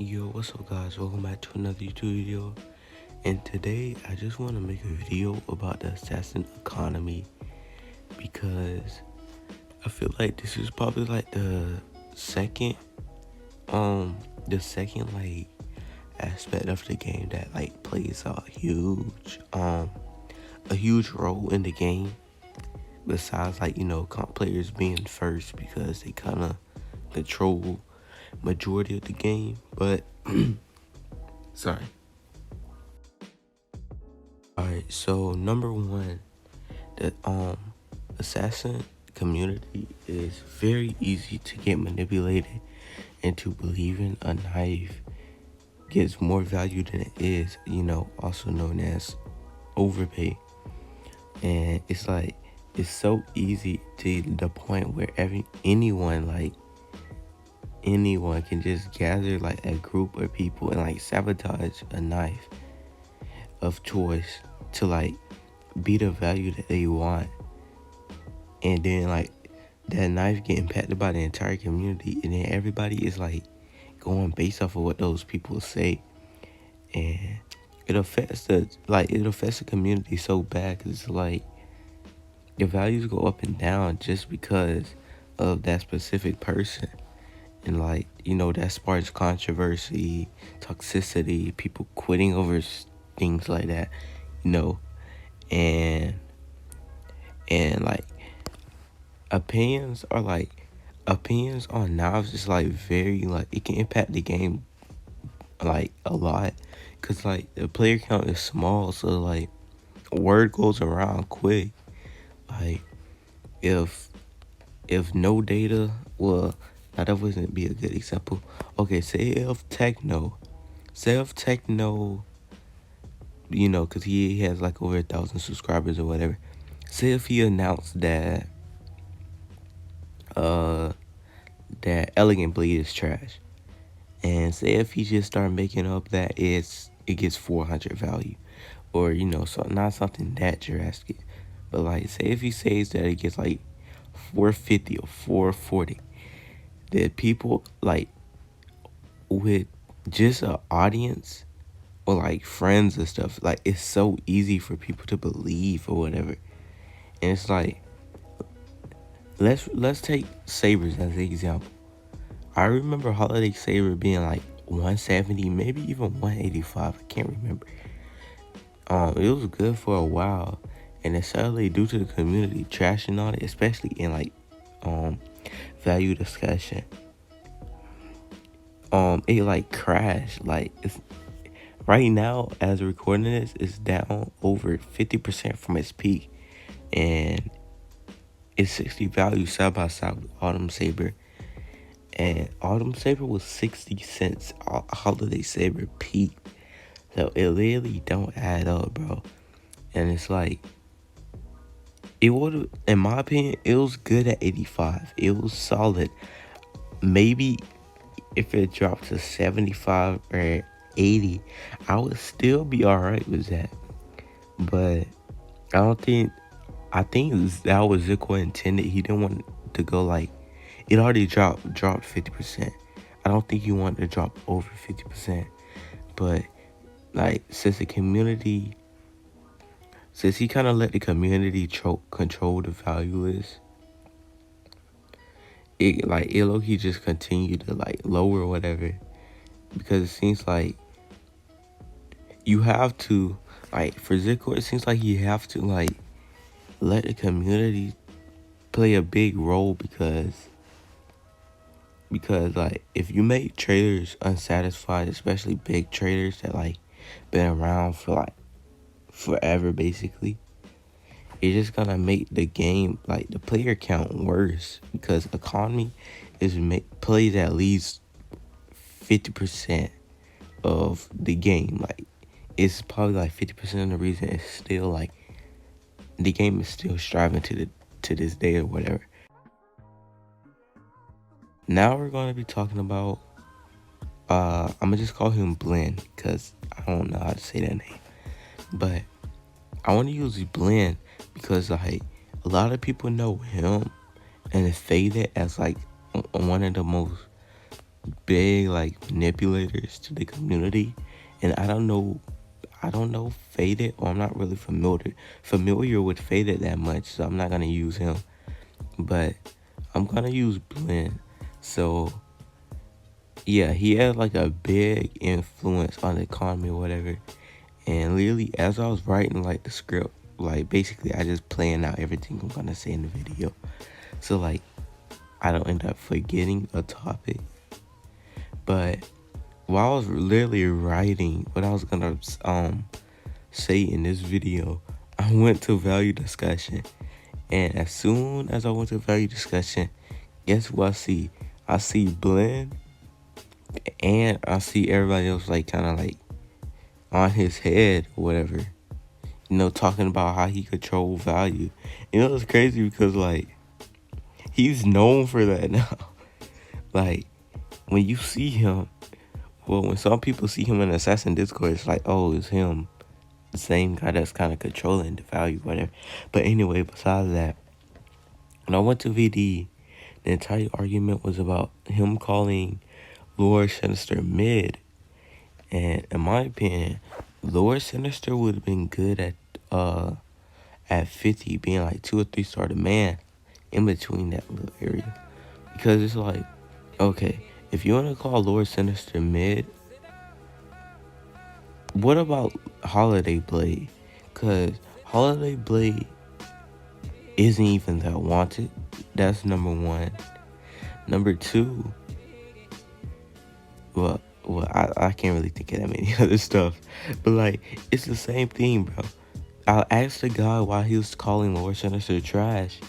Yo, what's up guys? Welcome back to another YouTube video. And today I just want to make a video about the assassin economy because I feel like this is probably like second the second like aspect of the game that like plays a huge role in the game, besides like comp players being first because they kind of control majority of the game. But sorry. Alright, so number one, the assassin community is very easy to get manipulated into believing a knife gets more value than it is, also known as overpay. And it's like it's so easy to the point where anyone can just gather like a group of people and like sabotage a knife of choice to like be the value that they want, and then like that knife get impacted by the entire community, and then everybody is like going based off of what those people say, and it affects the community so bad because it's like the values go up and down just because of that specific person. And like that sparks controversy, toxicity, people quitting over things like that, and like opinions on knives is like very like it can impact the game like a lot, because like the player count is small, so like word goes around quick. Like if no data, well, now that wouldn't be a good example. Okay, say if techno because he has like over 1,000 subscribers or whatever. Say if he announced that that elegant bleed is trash, and say if he just started making up that it gets 400 value, or so not something that drastic, but like say if he says that it gets like 450 or 440, that people like with just an audience or like friends and stuff, like it's so easy for people to believe or whatever. And it's like let's take sabers as an example. I remember holiday saber being like 170, maybe even 185. I can't remember. It was good for a while, and then suddenly due to the community trashing on it, especially in like value discussion, it like crashed. Like it's right now as recording this, it's down over 50% from its peak, and it's 60 value side by side with Autumn Saber. And Autumn Saber was 60 cents. Holiday Saber peaked. So it really don't add up, bro. And it's like, it would, in my opinion, it was good at 85. It was solid. Maybe if it dropped to 75 or 80, I would still be alright with that. But I think that was Zico intended. He didn't want to go like, it already dropped 50%. I don't think he wanted to drop over 50%. But like since he kind of let the community control the value list, it low-key just continued to like lower or whatever, because it seems like you have to, like for Zico, it seems like you have to like let the community play a big role, because like if you make traders unsatisfied, especially big traders that like been around for like forever basically, it's just gonna make the game, like the player count, worse, because economy plays at least 50% of the game. Like it's probably like 50% of the reason it's still like the game is still striving to this day or whatever. Now we're gonna be talking about I'm gonna just call him Blenqz because I don't know how to say that name, but I want to use Blenqz because like a lot of people know him and fade it as like one of the most big like manipulators to the community, and I don't know Faded, or I'm not really familiar with Faded that much, so I'm not gonna use him. But I'm gonna use Blenqz. So yeah, he had like a big influence on the economy or whatever. And literally, as I was writing like the script, like basically I just planned out everything I'm gonna say in the video, so like I don't end up forgetting a topic. But while I was literally writing what I was gonna say in this video, I went to value discussion, and as soon as I went to value discussion, guess what I see? I see Blenqz, and I see everybody else like kind of like on his head or whatever, talking about how he control value. It's crazy because like he's known for that now. Like when you see him, well, when some people see him in Assassin Discord, it's like, oh, it's him, the same guy that's kind of controlling the value, whatever. But anyway, besides that, when I went to VD, the entire argument was about him calling Lord Sinister mid. And in my opinion, Lord Sinister would have been good at 50, being like 2 or 3 star demand in between that little area. Because it's like, okay, if you want to call Lord Sinister mid, what about Holiday Blade? Because Holiday Blade isn't even that wanted. That's number one. Number two, well, I can't really think of that many other stuff. But like, it's the same thing, bro. I asked the guy why he was calling Lord Sinister trash,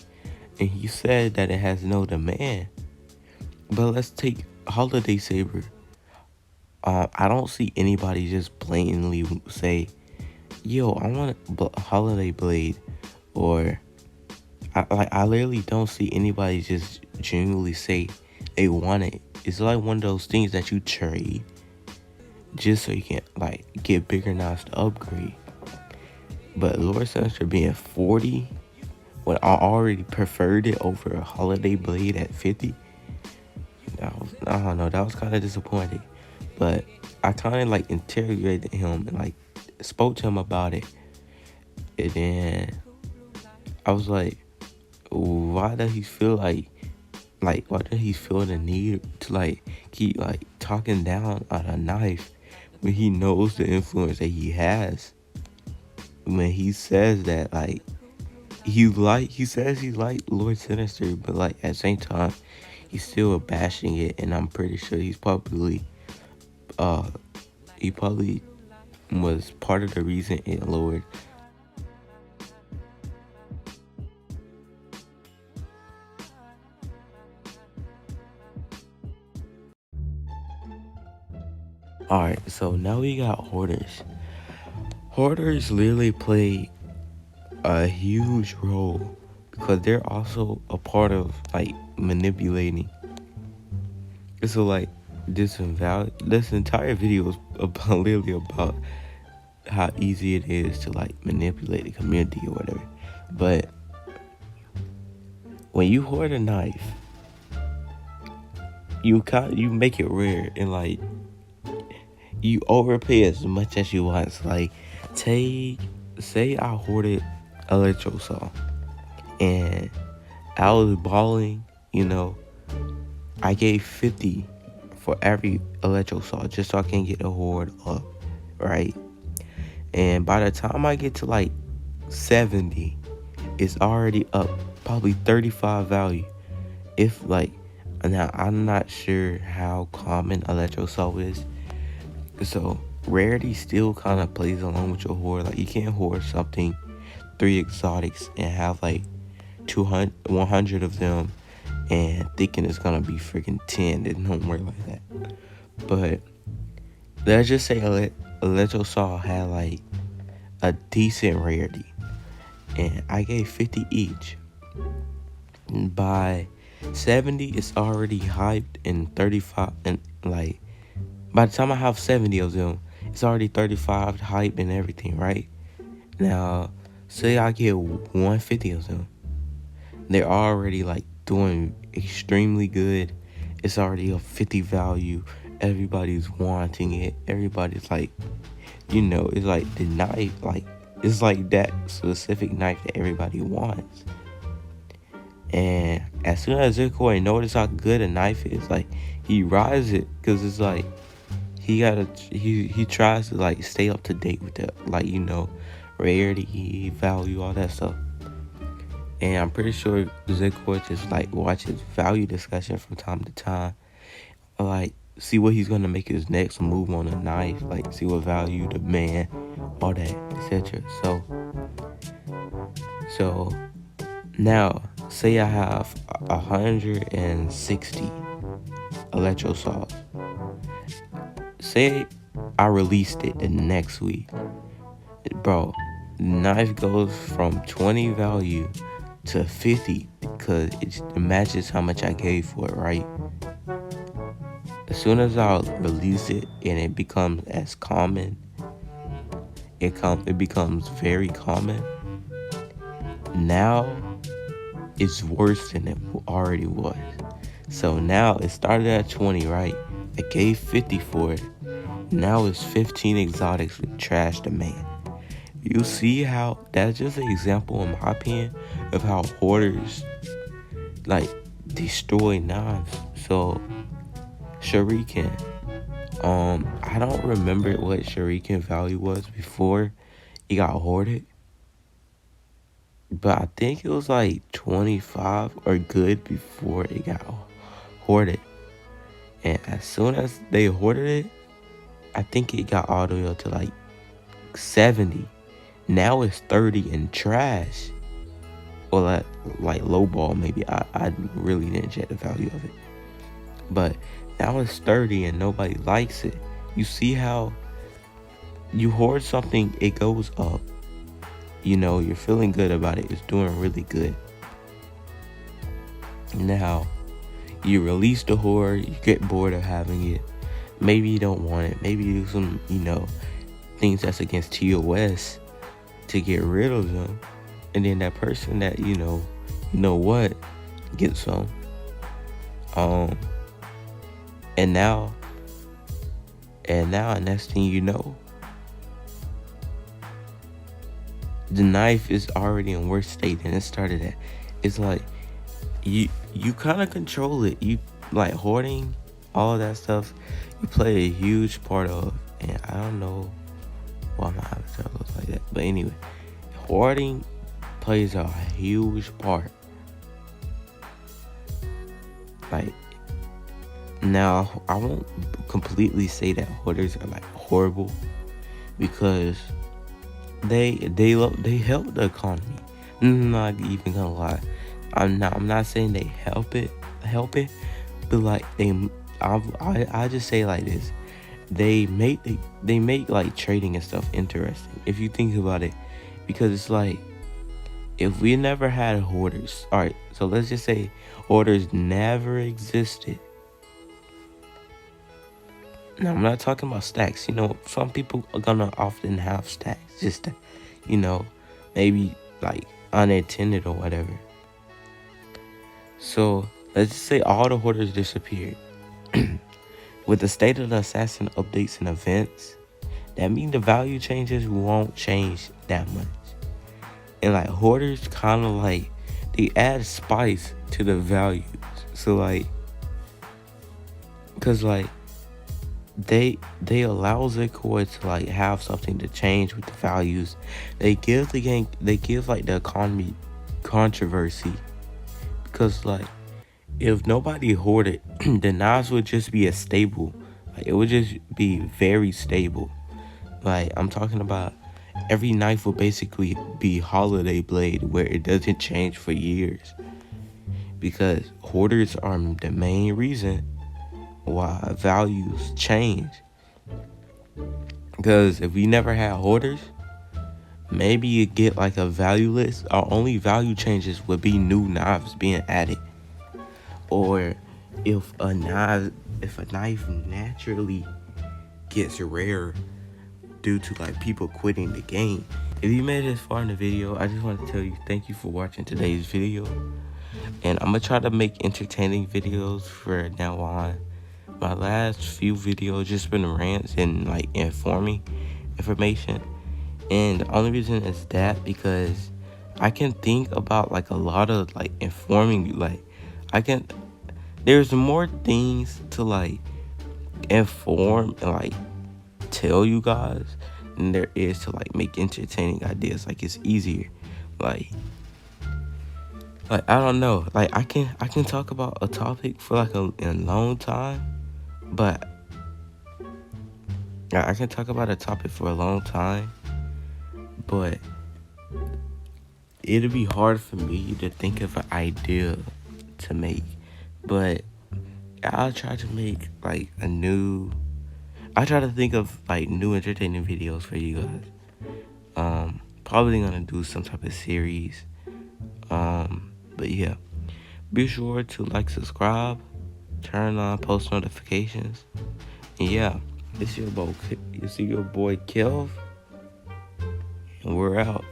and he said that it has no demand. But let's take Holiday Saber. I don't see anybody just blatantly say, yo, I want a Holiday Blade, or I literally don't see anybody just genuinely say they want it. It's like one of those things that you trade just so you can like get bigger knives to upgrade. But Lord Sinister being 40, when I already preferred it over a Holiday Blade at 50, I don't know, that was kind of disappointing. But I kind of like interrogated him and like spoke to him about it, and then I was like, why does he feel why does he feel the need to like keep like talking down on a knife when he knows the influence that he has? When he says that like he says he's like Lord Sinister, but like at the same time he's still bashing it, and I'm pretty sure he probably was part of the reason it lowered. Alright, so now we got Hoarders. Hoarders literally play a huge role because they're also a part of like manipulating. So like this entire video is literally about how easy it is to like manipulate the community or whatever. But when you hoard a knife, you make it rare, and like you overpay as much as you want. So like say I hoarded electro saw and I was balling, I gave 50 for every electro saw just so I can get a hoard up, right? And by the time I get to like 70, it's already up probably 35 value. If like, now I'm not sure how common electro saw is, so rarity still kind of plays along with your hoard. Like you can't hoard something 3 exotics and have like 100 of them and thinking it's gonna be freaking 10. It don't work like that. But let's just say electro saw had like a decent rarity, and I gave 50 each. And by 70, it's already hyped, and 35, and like by the time I have 70 of them, it's already 35 hype and everything, right? Now, say I get 150 of them, they're already like doing extremely good, it's already a 50 value. Everybody's wanting it. Everybody's like, it's like the knife, like it's like that specific knife that everybody wants. And as soon as Zircoin notice how good a knife is, like he rides it, because it's like he tries to like stay up to date with the, like, rarity, value, all that stuff. And I'm pretty sure Zircoin just like watches value discussion from time to time, like see what he's gonna make his next move on a knife, like see what value, demand, all that, etc. So now say I have 160 electro saws. Say I released it the next week, bro. The knife goes from 20 value to 50 because it matches how much I gave for it, right? As soon as I release it and it becomes as common, it becomes very common. Now it's worse than it already was. So now it started at 20, right? I gave 50 for it. Now it's 15 exotics with trash demand. You see how that's just an example, in my opinion, of how hoarders like destroy knives. So Shuriken, I don't remember what Shuriken value was before it got hoarded, but I think it was like 25 or good before it got hoarded. And as soon as they hoarded it, I think it got all the way up to like 70. Now it's 30 and trash. Well, like low ball maybe. I really didn't check the value of it. But now it's 30 and nobody likes it. You see how you hoard something, it goes up. You're feeling good about it. It's doing really good. Now, you release the hoard, you get bored of having it. Maybe you don't want it. Maybe you do some, things that's against TOS to get rid of them. And then that person that, what, gets some. And now, next thing you know, the knife is already in worse state than it started at. It's like you kind of control it. You like hoarding, all of that stuff. You play a huge part of, and I don't know why my avatar looks like that, but anyway, hoarding plays a huge part. Like, now I won't completely say that hoarders are like horrible, because they help the economy. I'm not even gonna lie. I'm not saying they help it, but like I just say like this. They make like trading and stuff interesting, if you think about it, because it's like, if we never had hoarders, all right, so let's just say hoarders never existed. Now, I'm not talking about stacks. Some people are gonna often have stacks, just to, maybe like unintended or whatever. So let's just say all the hoarders disappeared. With the State of the Assassin updates and events, that means the value changes won't change that much. And like hoarders kind of like, they add spice to the values. So like, because like, they allow Zircoin to like have something to change with the values. They give like the economy controversy, because like, if nobody hoarded, the knives would just be as stable. Like, it would just be very stable. Like, I'm talking about every knife will basically be holiday blade, where it doesn't change for years, because hoarders are the main reason why values change. Because if we never had hoarders, maybe you get like a value list. Our only value changes would be new knives being added, or if a knife naturally gets rare due to like people quitting the game. If you made it this far in the video, I just want to tell you thank you for watching today's video. And I'm gonna try to make entertaining videos for now on. My last few videos just been rants and like informing information. And the only reason is that because I can think about like a lot of like informing you. Like I can, there's more things to like inform and like tell you guys than there is to like make entertaining ideas. Like it's easier. Like I don't know. Like I can talk about a topic for like a long time, but I can talk about a topic for a long time, but it'll be hard for me to think of an idea to make. But I'll try to make like I try to think of like new entertaining videos for you guys. Probably gonna do some type of series. But yeah, be sure to like, subscribe, turn on post notifications, and yeah, it's your boy, iKelvv, and we're out.